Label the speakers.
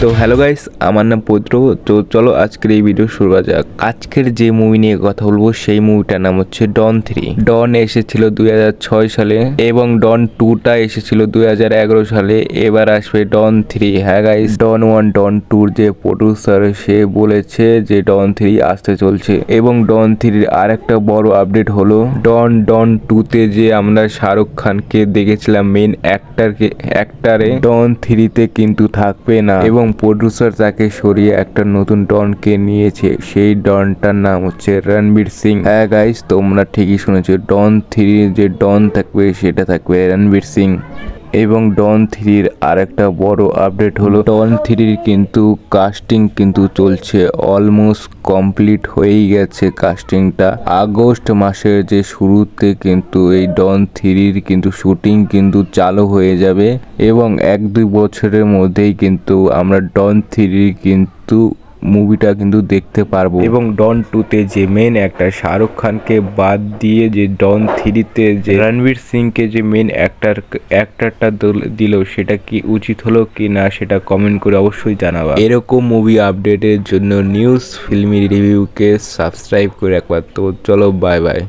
Speaker 1: তো hello guys, আমার নাম পবিত্র। তো চলো আজকের এই ভিডিও শুরু করা যাক। আজকের যে মুভি নিয়ে কথা বলবো সেই মুভিটার নাম হচ্ছে ডন 3। ডন এসেছিল 2006 সালে এবং ডন 2টা এসেছিল 2011 সালে। এবার আসবে ডন 3। হ্যাঁ গাইস, ডন 1 ডন 2 যে প্রডিউসার সে বলেছে যে ডন 3 আসতে চলছে। এবং ডন 3 আর একটা বড় আপডেট হলো ডন 2তে যে আমরা শাহরুখ খানকে দেখেছিলাম মেইন অ্যাক্টরে, ডন 3তে কিন্তু থাকবে না এবং প্রডিউসার তাকে সরিয়ে একটা নতুন ডনকে নিয়েছে। সেই ডনটার নাম হচ্ছে রণবীর সিং। হ্যাঁ গাইস, তোমরা ঠিকই শুনেছো, ডন 3 যে ডন থাকবে সেটা থাকবে রণবীর সিং। এবং ডন 3 আর একটা বড় আপডেট হলো ডন 3 কিন্তু কাস্টিং কিন্তু চলছে, অলমোস্ট কমপ্লিট হয়েই গেছে কাস্টিংটা। আগস্ট মাসের যে শুরুতে কিন্তু এই ডন 3 কিন্তু শুটিং কিন্তু চালু হয়ে যাবে এবং 1-2 বছরের মধ্যেই কিন্তু আমরা ডন 3 কিন্তু মুভিটা কিন্তু দেখতে পারবো। এবং ডন 2তে যে মেন অ্যাক্টর শাহরুখ খানকে বাদ দিয়ে যে ডন 3তে যে রণবীর সিংকে যে মেন অ্যাক্টরটা দিল, সেটা কি উচিত হলো কি না সেটা কমেন্ট করে অবশ্যই জানাবা। এরকম মুভি আপডেটের জন্য নিউজ ফিল্মি রিভিউকে সাবস্ক্রাইব করে রাখবা। তো চলো, বাই বাই।